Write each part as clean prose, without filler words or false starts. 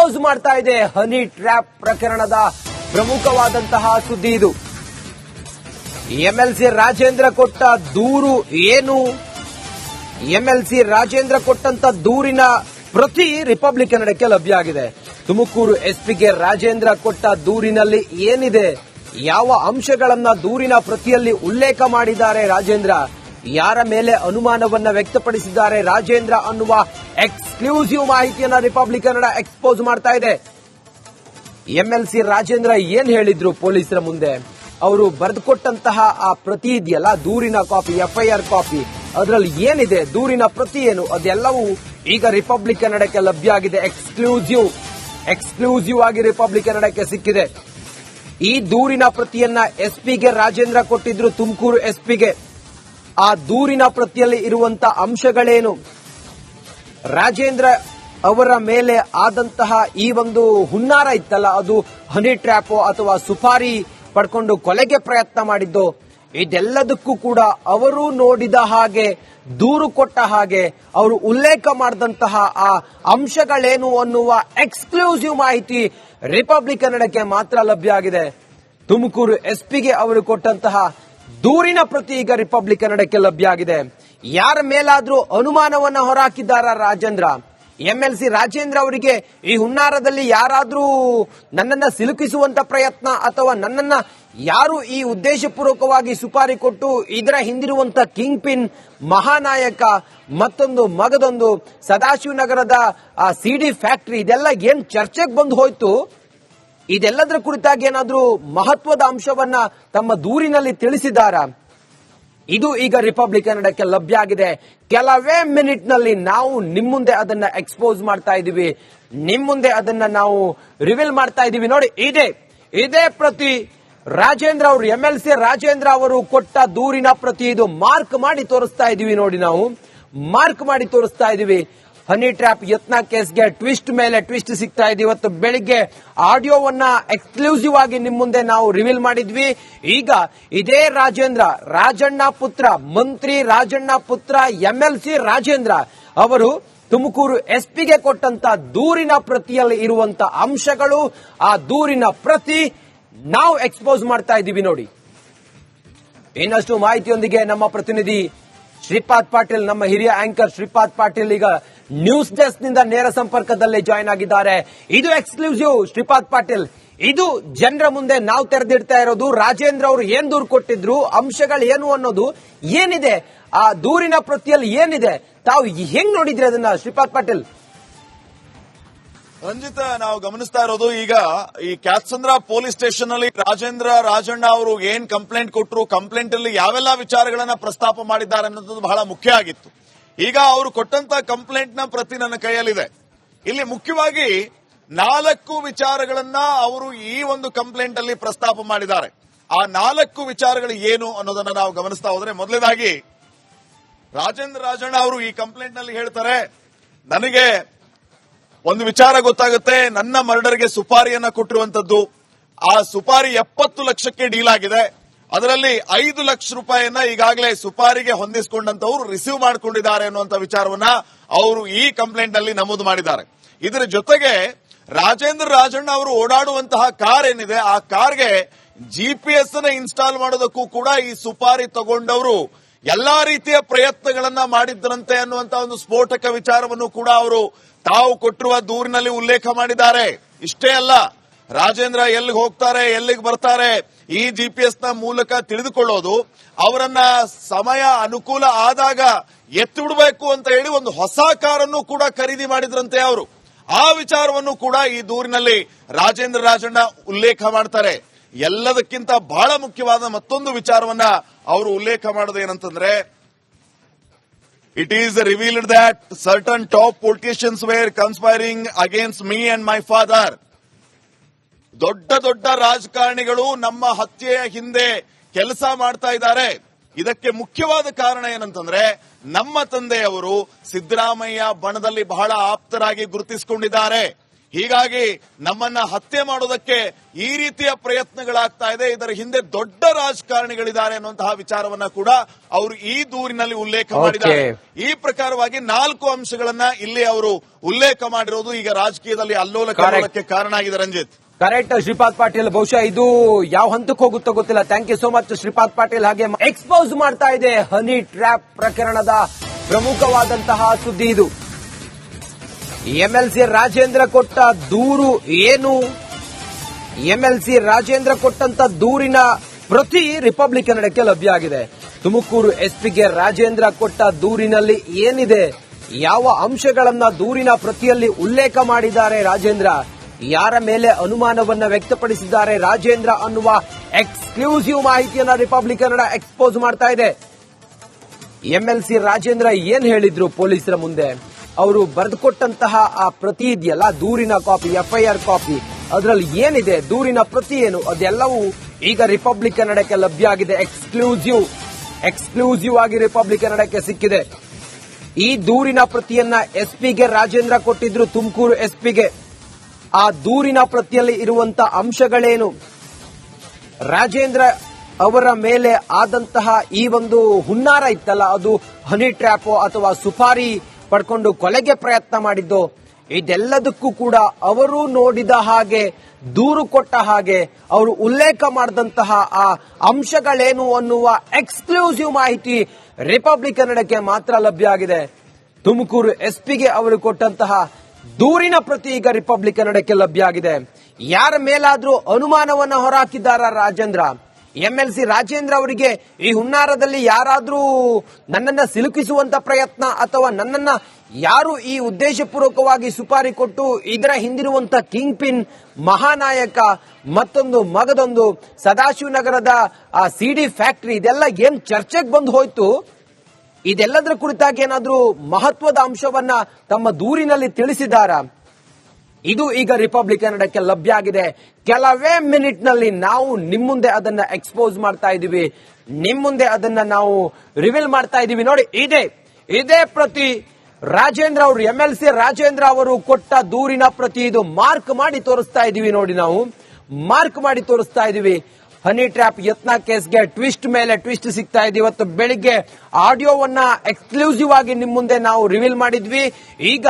Expose ಮಾಡ್ತಾ ಇದೆ. Honey trap ಪ್ರಕರಣದ ಪ್ರಮುಖವಾದಂತಹ ಸುದ್ದಿ ಇದು. ಎಂಎಲ್ಸಿ ರಾಜೇಂದ್ರ ಕೊಟ್ಟ ದೂರು ಏನು? ಎಂಎಲ್ಸಿ ರಾಜೇಂದ್ರ ಕೊಟ್ಟಂತ ದೂರಿನ ಪ್ರತಿ ರಿಪಬ್ಲಿಕ್ ಕನ್ನಡಕ್ಕೆ ಲಭ್ಯ ಆಗಿದೆ. ತುಮಕೂರು ಎಸ್ಪಿಗೆ ರಾಜೇಂದ್ರ ಕೊಟ್ಟ ದೂರಿನಲ್ಲಿ ಏನಿದೆ, ಯಾವ ಅಂಶಗಳನ್ನ ದೂರಿನ ಪ್ರತಿಯಲ್ಲಿ ಉಲ್ಲೇಖ ಮಾಡಿದ್ದಾರೆ ರಾಜೇಂದ್ರ, ಯಾರ ಮೇಲೆ ಅನುಮಾನವನ್ನ ವ್ಯಕ್ತಪಡಿಸಿದ್ದಾರೆ ರಾಜೇಂದ್ರ ಅನ್ನುವ ಎಕ್ಸ್ಕ್ಲೂಸಿವ್ ಮಾಹಿತಿಯನ್ನ ರಿಪಬ್ಲಿಕ್ ಕನ್ನಡ ಎಕ್ಸ್ಪೋಸ್ ಮಾಡ್ತಾ ಇದೆ. ಎಂಎಲ್ಸಿ ರಾಜೇಂದ್ರ ಏನ್ ಹೇಳಿದ್ರು ಪೊಲೀಸರ ಮುಂದೆ, ಅವರು ಬರೆದುಕೊಟ್ಟಂತಹ ಆ ಪ್ರತಿ ಇದೆಯಲ್ಲ, ದೂರಿನ ಕಾಪಿ, ಎಫ್ಐಆರ್ ಕಾಪಿ, ಅದರಲ್ಲಿ ಏನಿದೆ, ದೂರಿನ ಪ್ರತಿ ಏನು, ಅದೆಲ್ಲವೂ ಈಗ ರಿಪಬ್ಲಿಕ್ ಕನ್ನಡಕ್ಕೆ ಲಭ್ಯ ಆಗಿದೆ. ಎಕ್ಸ್ಕ್ಲೂಸಿವ್ ಆಗಿ ರಿಪಬ್ಲಿಕ್ ಕನ್ನಡಕ್ಕೆ ಸಿಕ್ಕಿದೆ. ಈ ದೂರಿನ ಪ್ರತಿಯನ್ನ ಎಸ್ಪಿಗೆ ರಾಜೇಂದ್ರ ಕೊಟ್ಟಿದ್ರು, ತುಮಕೂರು ಎಸ್ಪಿಗೆ. ಆ ದೂರಿನ ಪ್ರತಿಯಲ್ಲಿ ಇರುವಂತ ಅಂಶಗಳೇನು, ರಾಜೇಂದ್ರ ಅವರ ಮೇಲೆ ಆದಂತಹ ಈ ಒಂದು ಹುನ್ನಾರ ಇತ್ತಲ್ಲ, ಅದು ಹನಿ ಟ್ರ್ಯಾಪೋ ಅಥವಾ ಸುಪಾರಿ ಪಡ್ಕೊಂಡು ಕೊಲೆಗೆ ಪ್ರಯತ್ನ ಮಾಡಿದ್ದು, ಇದೆಲ್ಲದಕ್ಕೂ ಕೂಡ ಅವರು ನೋಡಿದ ಹಾಗೆ, ದೂರು ಕೊಟ್ಟ ಹಾಗೆ, ಅವರು ಉಲ್ಲೇಖ ಮಾಡಿದಂತಹ ಆ ಅಂಶಗಳೇನು ಅನ್ನುವ ಎಕ್ಸ್ಕ್ಲೂಸಿವ್ ಮಾಹಿತಿ ರಿಪಬ್ಲಿಕ್ ಕನ್ನಡಕ್ಕೆ ಮಾತ್ರ ಲಭ್ಯ ಆಗಿದೆ. ತುಮಕೂರು ಎಸ್ಪಿಗೆ ಅವರು ಕೊಟ್ಟಂತಹ ದೂರಿನ ಪ್ರತಿ ಈಗ ರಿಪಬ್ಲಿಕ್ ಕನ್ನಡಕ್ಕೆ ಲಭ್ಯ ಆಗಿದೆ. ಯಾರ ಮೇಲಾದ್ರೂ ಅನುಮಾನವನ್ನ ಹೊರಹಾಕಿದ್ದಾರ ರಾಜೇಂದ್ರ? ಎಂಎಲ್ಸಿ ರಾಜೇಂದ್ರ ಅವರಿಗೆ ಈ ಹುನ್ನಾರದಲ್ಲಿ ಯಾರಾದ್ರೂ ನನ್ನನ್ನ ಸಿಲುಕಿಸುವಂತ ಪ್ರಯತ್ನ ಅಥವಾ ನನ್ನನ್ನ ಯಾರು ಈ ಉದ್ದೇಶಪೂರ್ವಕವಾಗಿ ಸುಪಾರಿ ಕೊಟ್ಟು ಇದರ ಹಿಂದಿರುವಂತ ಕಿಂಗ್ ಪಿನ್ ಮಹಾನಾಯಕ, ಮತ್ತೊಂದು ಮಗದೊಂದು ಸದಾಶಿವನಗರದ ಸಿಡಿ ಫ್ಯಾಕ್ಟರಿ, ಇದೆಲ್ಲ ಏನ್ ಚರ್ಚೆಗೆ ಬಂದು ಹೋಯ್ತು, ಇದೆಲ್ಲದರ ಕುರಿತಾಗಿ ಏನಾದ್ರೂ ಮಹತ್ವದ ಅಂಶವನ್ನ ತಮ್ಮ ದೂರಿನಲ್ಲಿ ತಿಳಿಸಿದ್ದಾರಾ? ಇದು ಈಗ ರಿಪಬ್ಲಿಕ್ ಕನ್ನಡಕ್ಕೆ ಲಭ್ಯ ಆಗಿದೆ. ಕೆಲವೇ ಮಿನಿಟ್ ನಲ್ಲಿ ನಾವು ನಿಮ್ ಮುಂದೆ ಅದನ್ನ ಎಕ್ಸ್ಪೋಸ್ ಮಾಡ್ತಾ ಇದೀವಿ, ನಿಮ್ ಮುಂದೆ ಅದನ್ನ ನಾವು ರಿವೀಲ್ ಮಾಡ್ತಾ ಇದೀವಿ. ನೋಡಿ, ಇದೇ ಪ್ರತಿ ರಾಜೇಂದ್ರ ಅವರು, ಎಂಎಲ್ಸಿ ರಾಜೇಂದ್ರ ಅವರು ಕೊಟ್ಟ ದೂರಿನ ಪ್ರತಿ. ಇದು ಮಾರ್ಕ್ ಮಾಡಿ ತೋರಿಸ್ತಾ ಇದೀವಿ. ನೋಡಿ, ನಾವು ಮಾರ್ಕ್ ಮಾಡಿ ತೋರಿಸ್ತಾ ಇದೀವಿ. ಹನಿ ಟ್ರ್ಯಾಪ್ ಯತ್ನ ಕೇಸ್ಗೆ ಟ್ವಿಸ್ಟ್ ಮೇಲೆ ಟ್ವಿಸ್ಟ್ ಸಿಗ್ತಾ ಇದೆ. ಇವತ್ತು ಬೆಳಿಗ್ಗೆ ಆಡಿಯೋವನ್ನ ಎಕ್ಸ್ಕ್ಲೂಸಿವ್ ಆಗಿ ನಿಮ್ ಮುಂದೆ ನಾವು ರಿವೀಲ್ ಮಾಡಿದ್ವಿ. ಈಗ ಇದೇ ರಾಜಣ್ಣ ಪುತ್ರ, ಮಂತ್ರಿ ರಾಜಣ್ಣ ಪುತ್ರ ಎಂಎಲ್ಸಿ ರಾಜೇಂದ್ರ ಅವರು ತುಮಕೂರು ಎಸ್ಪಿಗೆ ಕೊಟ್ಟಂತ ದೂರಿನ ಪ್ರತಿಯಲ್ಲಿ ಇರುವಂತ ಅಂಶಗಳು, ಆ ದೂರಿನ ಪ್ರತಿ ನಾವು ಎಕ್ಸ್ಪೋಸ್ ಮಾಡ್ತಾ ಇದ್ದೀವಿ. ನೋಡಿ, ಇನ್ನಷ್ಟು ಮಾಹಿತಿಯೊಂದಿಗೆ ನಮ್ಮ ಪ್ರತಿನಿಧಿ ಶ್ರೀಪಾದ್ ಪಾಟೀಲ್, ನಮ್ಮ ಹಿರಿಯ ಆಂಕರ್ ಶ್ರೀಪಾದ್ ಪಾಟೀಲ್ ಈಗ ನ್ಯೂಸ್ ಡೆಸ್ಕ್ ನಿಂದ ನೇರ ಸಂಪರ್ಕದಲ್ಲಿ ಜಾಯ್ನ್ ಆಗಿದ್ದಾರೆ. ಇದು ಎಕ್ಸ್ಕ್ಲೂಸಿವ್ ಶ್ರೀಪಾದ್ ಪಾಟೀಲ್, ಇದು ಜನರ ಮುಂದೆ ನಾವು ತೆರೆದಿಡ್ತಾ ಇರೋದು. ರಾಜೇಂದ್ರ ಅವರು ಏನ್ ದೂರು ಕೊಟ್ಟಿದ್ರು, ಅಂಶಗಳು ಏನು ಅನ್ನೋದು ಏನಿದೆ, ಆ ದೂರಿನ ಪ್ರತಿಯಲ್ಲಿ ಏನಿದೆ, ತಾವು ಹೆಂಗ್ ನೋಡಿದ್ರಿ ಅದನ್ನ ಶ್ರೀಪಾದ್ ಪಾಟೀಲ್? ರಂಜಿತ್, ನಾವು ಗಮನಿಸ್ತಾ ಇರೋದು ಈಗ ಈ ಕ್ಯಾತ್ಸಂದ್ರ ಪೊಲೀಸ್ ಸ್ಟೇಷನ್ ಅಲ್ಲಿ ರಾಜಣ್ಣ ಅವರು ಏನ್ ಕಂಪ್ಲೇಂಟ್ ಕೊಟ್ಟರು, ಕಂಪ್ಲೇಂಟ್ ಅಲ್ಲಿ ಯಾವೆಲ್ಲ ವಿಚಾರಗಳನ್ನ ಪ್ರಸ್ತಾಪ ಮಾಡಿದ್ದಾರೆ ಅನ್ನೋದು ಬಹಳ ಮುಖ್ಯ ಆಗಿತ್ತು. ಈಗ ಅವರು ಕೊಟ್ಟಂತ ಕಂಪ್ಲೇಂಟ್ ನ ಪ್ರತಿ ನನ್ನ ಕೈಯಲ್ಲಿದೆ. ಇಲ್ಲಿ ಮುಖ್ಯವಾಗಿ 4 ವಿಚಾರಗಳನ್ನ ಅವರು ಈ ಒಂದು ಕಂಪ್ಲೇಂಟ್ ಅಲ್ಲಿ ಪ್ರಸ್ತಾಪ ಮಾಡಿದ್ದಾರೆ. ಆ 4 ವಿಚಾರಗಳು ಏನು ಅನ್ನೋದನ್ನ ನಾವು ಗಮನಿಸ್ತಾ ಹೋದ್ರೆ, ಮೊದಲನೇದಾಗಿ ರಾಜಣ್ಣ ಅವರು ಈ ಕಂಪ್ಲೇಂಟ್ ನಲ್ಲಿ ಹೇಳ್ತಾರೆ, ನನಗೆ ಒಂದು ವಿಚಾರ ಗೊತ್ತಾಗುತ್ತೆ, ನನ್ನ ಮರ್ಡರ್ಗೆ ಸುಪಾರಿಯನ್ನ ಕೊಟ್ಟಿರುವಂತದ್ದು, ಆ ಸುಪಾರಿ 70 ಲಕ್ಷಕ್ಕೆ ಡೀಲ್ ಆಗಿದೆ. ಅದರಲ್ಲಿ 5 ಲಕ್ಷ ರೂಪಾಯಿಯನ್ನ ಈಗಾಗಲೇ ಸುಪಾರಿಗೆ ಹೊಂದಿಸಿಕೊಂಡಂತವರು ರಿಸೀವ್ ಮಾಡಿಕೊಂಡಿದ್ದಾರೆ ಅನ್ನುವಂತ ವಿಚಾರವನ್ನ ಅವರು ಈ ಕಂಪ್ಲೇಂಟ್ ನಲ್ಲಿ ನಮೂದು ಮಾಡಿದ್ದಾರೆ. ಇದರ ಜೊತೆಗೆ ರಾಜಣ್ಣ ಅವರು ಓಡಾಡುವಂತಹ ಕಾರ್ ಏನಿದೆ, ಆ ಕಾರ್ಗೆ GPS ಅನ್ನ ಇನ್ಸ್ಟಾಲ್ ಮಾಡೋದಕ್ಕೂ ಕೂಡ ಈ ಸುಪಾರಿ ತಗೊಂಡವರು ಎಲ್ಲಾ ರೀತಿಯ ಪ್ರಯತ್ನಗಳನ್ನ ಮಾಡಿದ್ರಂತೆ ಅನ್ನುವಂತ ಒಂದು ಸ್ಫೋಟಕ ವಿಚಾರವನ್ನು ಕೂಡ ಅವರು ತಾವು ಕೊಟ್ಟಿರುವ ದೂರಿನಲ್ಲಿ ಉಲ್ಲೇಖ ಮಾಡಿದ್ದಾರೆ. ಇಷ್ಟೇ ಅಲ್ಲ, ರಾಜೇಂದ್ರ ಎಲ್ಲಿಗೆ ಹೋಗ್ತಾರೆ, ಎಲ್ಲಿಗೆ ಬರ್ತಾರೆ, ಈ GPS ನ ಮೂಲಕ ತಿಳಿದುಕೊಳ್ಳೋದು, ಅವರನ್ನ ಸಮಯ ಅನುಕೂಲ ಆದಾಗ ಎತ್ತಿ ಬಿಡಬೇಕು ಅಂತ ಹೇಳಿ ಒಂದು ಹೊಸ ಕಾರನ್ನು ಕೂಡ ಖರೀದಿ ಮಾಡಿದ್ರಂತೆ ಅವರು. ಆ ವಿಚಾರವನ್ನು ಕೂಡ ಈ ದೂರಿನಲ್ಲಿ ರಾಜಣ್ಣ ಉಲ್ಲೇಖ ಮಾಡ್ತಾರೆ. ಎಲ್ಲದಕ್ಕಿಂತ ಬಹಳ ಮುಖ್ಯವಾದ ಮತ್ತೊಂದು ವಿಚಾರವನ್ನ ಅವರು ಉಲ್ಲೇಖ ಮಾಡೋದು ಏನಂತಂದ್ರೆ, it is revealed that certain top politicians were conspiring against me and my father. ದೊಡ್ಡ ರಾಜಕಾರಣಿಗಳು ನಮ್ಮ ಹತ್ಯೆಯ ಹಿಂದೆ ಕೆಲಸ ಮಾಡ್ತಾ ಇದ್ದಾರೆ. ಇದಕ್ಕೆ ಮುಖ್ಯವಾದ ಕಾರಣ ಏನಂತಂದ್ರೆ, ನಮ್ಮ ತಂದೆಯವರು ಸಿದ್ದರಾಮಯ್ಯ ಬಣದಲ್ಲಿ ಬಹಳ ಆಪ್ತರಾಗಿ ಗುರುತಿಸಿಕೊಂಡಿದ್ದಾರೆ. ಹೀಗಾಗಿ ನಮ್ಮನ್ನ ಹತ್ಯೆ ಮಾಡೋದಕ್ಕೆ ಈ ರೀತಿಯ ಪ್ರಯತ್ನಗಳಾಗ್ತಾ ಇದೆ. ಇದರ ಹಿಂದೆ ದೊಡ್ಡ ರಾಜಕಾರಣಿಗಳಿದ್ದಾರೆ ಅನ್ನುವಂತಹ ವಿಚಾರವನ್ನ ಕೂಡ ಅವರು ಈ ದೂರಿನಲ್ಲಿ ಉಲ್ಲೇಖ ಮಾಡಿದ್ದಾರೆ. ಈ ಪ್ರಕಾರವಾಗಿ 4 ಅಂಶಗಳನ್ನ ಇಲ್ಲಿ ಅವರು ಉಲ್ಲೇಖ ಮಾಡಿರೋದು ಈಗ ರಾಜಕೀಯದಲ್ಲಿ ಅಲ್ಲೋಲ ಕಲ್ಲೋಲಕ್ಕೆ ಕಾರಣ ಆಗಿದೆ. ರಂಜಿತ್, ಕರೆಕ್ಟ್ ಶ್ರೀಪಾದ್ ಪಾಟೀಲ್. ಬಹುಶಃ ಇದು ಯಾವ ಹಂತಕ್ಕೆ ಹೋಗುತ್ತೋ ಗೊತ್ತಿಲ್ಲ. Thank you so much Shripad Patil. ಹಾಗೆ ಎಕ್ಸ್ಪೋಸ್ ಮಾಡ್ತಾ ಇದೆ ಹನಿ ಟ್ರ್ಯಾಪ್ ಪ್ರಕರಣದ ಪ್ರಮುಖವಾದಂತಹ ಸುದ್ದಿ ಇದು. ಎಂಎಲ್ಸಿ ರಾಜೇಂದ್ರ ಕೊಟ್ಟ ದೂರು ಏನು? ಎಂಎಲ್ಸಿ ರಾಜೇಂದ್ರ ಕೊಟ್ಟಂತ ದೂರಿನ ಪ್ರತಿ ರಿಪಬ್ಲಿಕ್ ಕನ್ನಡಕ್ಕೆ ಲಭ್ಯ ಆಗಿದೆ. ತುಮಕೂರು ಎಸ್ಪಿಗೆ ರಾಜೇಂದ್ರ ಕೊಟ್ಟ ದೂರಿನಲ್ಲಿ ಏನಿದೆ, ಯಾವ ಅಂಶಗಳನ್ನ ದೂರಿನ ಪ್ರತಿಯಲ್ಲಿ ಉಲ್ಲೇಖ ಮಾಡಿದ್ದಾರೆ ರಾಜೇಂದ್ರ, ಯಾರ ಮೇಲೆ ಅನುಮಾನವನ್ನ ವ್ಯಕ್ತಪಡಿಸಿದ್ದಾರೆ ರಾಜೇಂದ್ರ ಅನ್ನುವ ಎಕ್ಸ್ಕ್ಲೂಸಿವ್ ಮಾಹಿತಿಯನ್ನ ರಿಪಬ್ಲಿಕ್ ಕನ್ನಡ ಎಕ್ಸ್ಪೋಸ್ ಮಾಡ್ತಾ ಇದೆ. ಎಂಎಲ್ಸಿ ರಾಜೇಂದ್ರ ಏನ್ ಹೇಳಿದ್ರು ಪೊಲೀಸರ ಮುಂದೆ, ಅವರು ಬರೆದುಕೊಟ್ಟಂತಹ ಆ ಪ್ರತಿ ಇದೆಯಲ್ಲ, ದೂರಿನ ಕಾಪಿ, ಎಫ್ಐಆರ್ ಕಾಪಿ, ಅದರಲ್ಲಿ ಏನಿದೆ, ದೂರಿನ ಪ್ರತಿ ಏನು, ಅದೆಲ್ಲವೂ ಈಗ ರಿಪಬ್ಲಿಕ್ ಕನ್ನಡಕ್ಕೆ ಲಭ್ಯ ಆಗಿದೆ. ಎಕ್ಸ್ಕ್ಲೂಸಿವ್ ಆಗಿ ರಿಪಬ್ಲಿಕ್ ಕನ್ನಡಕ್ಕೆ ಸಿಕ್ಕಿದೆ. ಈ ದೂರಿನ ಪ್ರತಿಯನ್ನ ಎಸ್ಪಿಗೆ ರಾಜೇಂದ್ರ ಕೊಟ್ಟಿದ್ರು, ತುಮಕೂರು ಎಸ್ಪಿಗೆ. ಆ ದೂರಿನ ಪ್ರತಿಯಲ್ಲಿ ಇರುವಂತ ಅಂಶಗಳೇನು, ರಾಜೇಂದ್ರ ಅವರ ಮೇಲೆ ಆದಂತಹ ಈ ಒಂದು ಹುನ್ನಾರ ಇತ್ತಲ್ಲ, ಅದು ಹನಿ ಟ್ರ್ಯಾಪೋ ಅಥವಾ ಸುಪಾರಿ ಪಡ್ಕೊಂಡು ಕೊಲೆಗೆ ಪ್ರಯತ್ನ ಮಾಡಿದ್ದು, ಇದೆಲ್ಲದಕ್ಕೂ ಕೂಡ ಅವರು ನೋಡಿದ ಹಾಗೆ, ದೂರು ಕೊಟ್ಟ ಹಾಗೆ, ಅವರು ಉಲ್ಲೇಖ ಮಾಡಿದಂತಹ ಆ ಅಂಶಗಳೇನು ಅನ್ನುವ ಎಕ್ಸ್ಕ್ಲೂಸಿವ್ ಮಾಹಿತಿ ರಿಪಬ್ಲಿಕ್ ಕನ್ನಡಕ್ಕೆ ಮಾತ್ರ ಲಭ್ಯ ಆಗಿದೆ. ತುಮಕೂರು ಎಸ್ಪಿಗೆ ಅವರು ಕೊಟ್ಟಂತಹ ದೂರಿನ ಪ್ರತಿ ಈಗ ರಿಪಬ್ಲಿಕ್ ಕನ್ನಡಕ್ಕೆ ಲಭ್ಯ ಆಗಿದೆ. ಯಾರ ಮೇಲಾದ್ರೂ ಅನುಮಾನವನ್ನ ಹೊರಹಾಕಿದ್ದಾರ ರಾಜೇಂದ್ರ, ಎಂಎಲ್ಸಿ ರಾಜೇಂದ್ರ ಅವರಿಗೆ ಈ ಹುನ್ನಾರದಲ್ಲಿ ಯಾರಾದ್ರೂ ನನ್ನನ್ನ ಸಿಲುಕಿಸುವಂತ ಪ್ರಯತ್ನ ಅಥವಾ ನನ್ನನ್ನ ಯಾರು ಈ ಉದ್ದೇಶಪೂರ್ವಕವಾಗಿ ಸುಪಾರಿ ಕೊಟ್ಟು ಇದರ ಹಿಂದಿರುವಂತ ಕಿಂಗ್ ಪಿನ್ ಮಹಾನಾಯಕ, ಮತ್ತೊಂದು ಮಗದೊಂದು ಸದಾಶಿವನಗರದ ಆ ಸಿಡಿ ಫ್ಯಾಕ್ಟರಿ, ಇದೆಲ್ಲ ಏನ್ ಚರ್ಚೆಗೆ ಬಂದು ಹೋಯ್ತು, ಇದೆಲ್ಲದರ ಕುರಿತಾಗಿ ಏನಾದ್ರೂ ಮಹತ್ವದ ಅಂಶವನ್ನ ತಮ್ಮ ದೂರಿನಲ್ಲಿ ತಿಳಿಸಿದಾರ? ಇದು ಈಗ ರಿಪಬ್ಲಿಕ್ ಕನ್ನಡಕ್ಕೆ ಲಭ್ಯ ಆಗಿದೆ. ಕೆಲವೇ ಮಿನಿಟ್ ನಲ್ಲಿ ನಾವು ನಿಮ್ಮ ಮುಂದೆ ಅದನ್ನ ಎಕ್ಸ್ಪೋಸ್ ಮಾಡ್ತಾ ಇದೀವಿ, ನಿಮ್ಮ ಮುಂದೆ ಅದನ್ನ ನಾವು ರಿವೀಲ್ ಮಾಡ್ತಾ ಇದೀವಿ. ನೋಡಿ, ಇದೇ ಪ್ರತಿ ರಾಜೇಂದ್ರ ಅವರು, ಎಂಎಲ್ಸಿ ರಾಜೇಂದ್ರ ಅವರು ಕೊಟ್ಟ ದೂರಿನ ಪ್ರತಿ. ಇದು ಮಾರ್ಕ್ ಮಾಡಿ ತೋರಿಸ್ತಾ ಇದೀವಿ. ನೋಡಿ, ನಾವು ಮಾರ್ಕ್ ಮಾಡಿ ತೋರಿಸ್ತಾ ಇದೀವಿ. ಹನಿ ಟ್ರ್ಯಾಪ್ ಯತ್ನ ಕೇಸ್ಗೆ ಟ್ವಿಸ್ಟ್ ಮೇಲೆ ಟ್ವಿಸ್ಟ್ ಸಿಗ್ತಾ ಇದೆ. ಇವತ್ತು ಬೆಳಿಗ್ಗೆ ಆಡಿಯೋವನ್ನ ಎಕ್ಸ್ಕ್ಲೂಸಿವ್ ಆಗಿ ನಿಮ್ಮ ಮುಂದೆ ನಾವು ರಿವೀಲ್ ಮಾಡಿದ್ವಿ. ಈಗ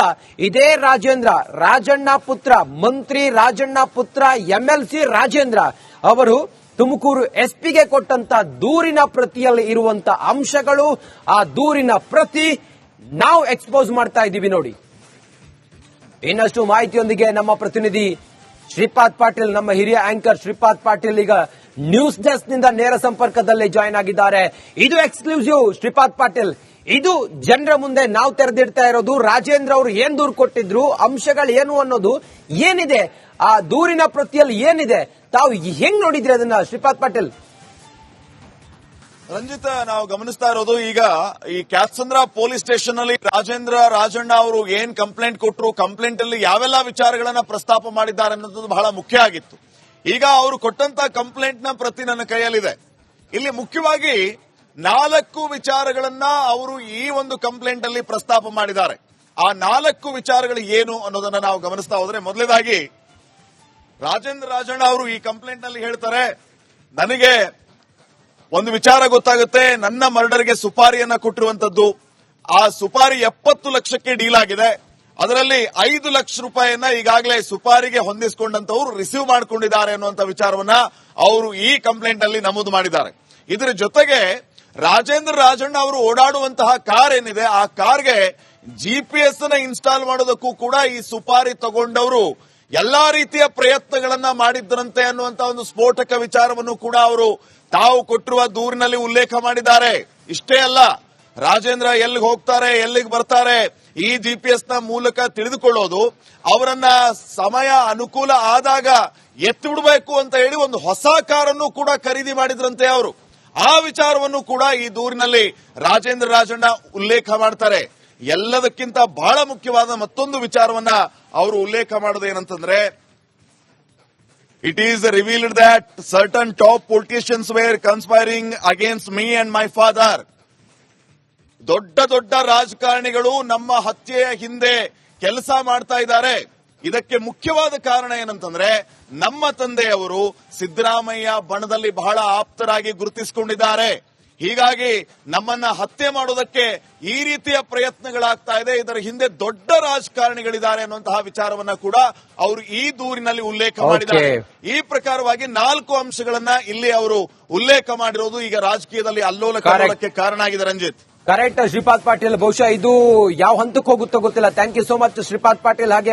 ಇದೇ ರಾಜೇಂದ್ರ, ರಾಜಣ್ಣ ಪುತ್ರ, ಮಂತ್ರಿ ರಾಜಣ್ಣ ಪುತ್ರ ಎಂಎಲ್ಸಿ ರಾಜೇಂದ್ರ ಅವರು ತುಮಕೂರು ಎಸ್ಪಿಗೆ ಕೊಟ್ಟಂತ ದೂರಿನ ಪ್ರತಿಯಲ್ಲಿ ಇರುವಂತ ಅಂಶಗಳು, ಆ ದೂರಿನ ಪ್ರತಿ ನಾವು ಎಕ್ಸ್ಪೋಸ್ ಮಾಡ್ತಾ ಇದ್ದೀವಿ. ನೋಡಿ, ಇನ್ನಷ್ಟು ಮಾಹಿತಿಯೊಂದಿಗೆ ನಮ್ಮ ಪ್ರತಿನಿಧಿ ಶ್ರೀಪಾದ್ ಪಾಟೀಲ್, ನಮ್ಮ ಹಿರಿಯ ಆಂಕರ್ ಶ್ರೀಪಾದ್ ಪಾಟೀಲ್ ಈಗ ನ್ಯೂಸ್ ಡೆಸ್ಕ್ ನಿಂದ ನೇರ ಸಂಪರ್ಕದಲ್ಲಿ ಜಾಯಿನ್ ಆಗಿದ್ದಾರೆ. ಇದು ಎಕ್ಸ್ಕ್ಲೂಸಿವ್ ಶ್ರೀಪಾದ್ ಪಾಟೀಲ್, ಇದು ಜನರ ಮುಂದೆ ನಾವು ತೆರೆದಿಡ್ತಾ ಇರೋದು. ರಾಜೇಂದ್ರ ಅವರು ಏನ್ ದೂರು ಕೊಟ್ಟಿದ್ರು, ಅಂಶಗಳು ಏನು ಅನ್ನೋದು ಏನಿದೆ, ಆ ದೂರಿನ ಪ್ರತಿಯಲ್ಲಿ ಏನಿದೆ, ತಾವು ಹೆಂಗ್ ನೋಡಿದ್ರಿ ಅದನ್ನ ಶ್ರೀಪಾದ್ ಪಾಟೀಲ್? ರಂಜಿತ್, ನಾವು ಗಮನಿಸ್ತಾ ಇರೋದು ಈಗ ಈ ಕ್ಯಾತ್ಸಂದ್ರ ಪೊಲೀಸ್ ಸ್ಟೇಷನ್ ಅಲ್ಲಿ ರಾಜಣ್ಣ ಅವರು ಏನ್ ಕಂಪ್ಲೇಂಟ್ ಕೊಟ್ಟರು, ಕಂಪ್ಲೇಂಟ್ ಅಲ್ಲಿ ಯಾವೆಲ್ಲ ವಿಚಾರಗಳನ್ನ ಪ್ರಸ್ತಾಪ ಮಾಡಿದ್ದಾರೆ ಅನ್ನೋದು ಬಹಳ ಮುಖ್ಯ ಆಗಿತ್ತು. ಈಗ ಅವರು ಕೊಟ್ಟಂತ ಕಂಪ್ಲೇಂಟ್ ನ ಪ್ರತಿ ನನ್ನ ಕೈಯಲ್ಲಿದೆ. ಇಲ್ಲಿ ಮುಖ್ಯವಾಗಿ 4 ವಿಚಾರಗಳನ್ನ ಅವರು ಈ ಒಂದು ಕಂಪ್ಲೇಂಟ್ ಅಲ್ಲಿ ಪ್ರಸ್ತಾಪ ಮಾಡಿದ್ದಾರೆ. ಆ 4 ವಿಚಾರಗಳು ಏನು ಅನ್ನೋದನ್ನ ನಾವು ಗಮನಿಸ್ತಾ ಹೋದ್ರೆ, ಮೊದಲನೇದಾಗಿ ರಾಜಣ್ಣ ಅವರು ಈ ಕಂಪ್ಲೇಂಟ್ ನಲ್ಲಿ ಹೇಳ್ತಾರೆ, ನನಗೆ ಒಂದು ವಿಚಾರ ಗೊತ್ತಾಗುತ್ತೆ, ನನ್ನ ಮರ್ಡರ್ಗೆ ಸುಪಾರಿಯನ್ನ ಕೊಟ್ಟಿರುವಂತದ್ದು, ಆ ಸುಪಾರಿ 70 ಲಕ್ಷಕ್ಕೆ ಡೀಲ್ ಆಗಿದೆ. ಅದರಲ್ಲಿ 5 ಲಕ್ಷ ರೂಪಾಯಿಯನ್ನ ಈಗಾಗಲೇ ಸುಪಾರಿಗೆ ಹೊಂದಿಸಿಕೊಂಡಂತವರು ರಿಸೀವ್ ಮಾಡಿಕೊಂಡಿದ್ದಾರೆ ಅನ್ನುವಂತ ವಿಚಾರವನ್ನ ಅವರು ಈ ಕಂಪ್ಲೇಂಟ್ ಅಲ್ಲಿ ನಮೂದು ಮಾಡಿದ್ದಾರೆ. ಇದರ ಜೊತೆಗೆ ರಾಜಣ್ಣ ಅವರು ಓಡಾಡುವಂತಹ ಕಾರ್ ಏನಿದೆ, ಆ ಕಾರ್ಗೆ ಜಿಪಿಎಸ್ ಅನ್ನ ಇನ್ಸ್ಟಾಲ್ ಮಾಡೋದಕ್ಕೂ ಕೂಡ ಈ ಸುಪಾರಿ ತಗೊಂಡವರು ಎಲ್ಲಾ ರೀತಿಯ ಪ್ರಯತ್ನಗಳನ್ನ ಮಾಡಿದ್ರಂತೆ ಅನ್ನುವಂತ ಒಂದು ಸ್ಫೋಟಕ ವಿಚಾರವನ್ನು ಕೂಡ ಅವರು ತಾವು ಕೊಟ್ಟಿರುವ ದೂರಿನಲ್ಲಿ ಉಲ್ಲೇಖ ಮಾಡಿದ್ದಾರೆ. ಇಷ್ಟೇ ಅಲ್ಲ, ರಾಜೇಂದ್ರ ಎಲ್ಲಿಗೆ ಹೋಗ್ತಾರೆ, ಎಲ್ಲಿಗೆ ಬರ್ತಾರೆ, ಈ ಜಿಪಿಎಸ್ ನ ಮೂಲಕ ತಿಳಿದುಕೊಳ್ಳೋದು, ಅವರನ್ನ ಸಮಯ ಅನುಕೂಲ ಆದಾಗ ಎತ್ತಿ ಬಿಡಬೇಕು ಅಂತ ಹೇಳಿ ಒಂದು ಹೊಸ ಕಾರನ್ನು ಕೂಡ ಖರೀದಿ ಮಾಡಿದ್ರಂತೆ ಅವರು. ಆ ವಿಚಾರವನ್ನು ಕೂಡ ಈ ದೂರಿನಲ್ಲಿ ರಾಜಣ್ಣ ಉಲ್ಲೇಖ ಮಾಡ್ತಾರೆ. ಎಲ್ಲದಕ್ಕಿಂತ ಬಹಳ ಮುಖ್ಯವಾದ ಮತ್ತೊಂದು ವಿಚಾರವನ್ನ ಅವರು ಉಲ್ಲೇಖ ಮಾಡೋದು ಏನಂತಂದ್ರೆ, it is revealed that certain top politicians were conspiring against me and my father. ದೊಡ್ಡ ರಾಜಕಾರಣಿಗಳು ನಮ್ಮ ಹತ್ಯೆಯ ಹಿಂದೆ ಕೆಲಸ ಮಾಡ್ತಾ ಇದ್ದಾರೆ. ಇದಕ್ಕೆ ಮುಖ್ಯವಾದ ಕಾರಣ ಏನಂತಂದ್ರೆ ನಮ್ಮ ತಂದೆಯವರು ಸಿದ್ದರಾಮಯ್ಯ ಬಣದಲ್ಲಿ ಬಹಳ ಆಪ್ತರಾಗಿ ಗುರುತಿಸಿಕೊಂಡಿದ್ದಾರೆ. ಹೀಗಾಗಿ ನಮ್ಮನ್ನ ಹತ್ಯೆ ಮಾಡೋದಕ್ಕೆ ಈ ರೀತಿಯ ಪ್ರಯತ್ನಗಳಾಗ್ತಾ ಇದೆ. ಇದರ ಹಿಂದೆ ದೊಡ್ಡ ರಾಜಕಾರಣಿಗಳಿದ್ದಾರೆ ಅನ್ನುವಂತಹ ವಿಚಾರವನ್ನ ಕೂಡ ಅವರು ಈ ದೂರಿನಲ್ಲಿ ಉಲ್ಲೇಖ ಮಾಡಿದ್ದಾರೆ. ಈ ಪ್ರಕಾರವಾಗಿ 4 ಅಂಶಗಳನ್ನ ಇಲ್ಲಿ ಅವರು ಉಲ್ಲೇಖ ಮಾಡಿರೋದು ಈಗ ರಾಜಕೀಯದಲ್ಲಿ ಅಲ್ಲೋಲ ಕಲ್ಲೋಲಕ್ಕೆ ಕಾರಣ ಆಗಿದೆ. ರಂಜಿತ್, ಕರೆಕ್ಟ್ ಶ್ರೀಪಾದ್ ಪಾಟೀಲ್, ಬಹುಶಃ ಇದು ಯಾವ ಹಂತಕ್ಕೆ ಹೋಗುತ್ತೋ ಗೊತ್ತಿಲ್ಲ. Thank you so much Shripad Patil. ಹಾಗೆ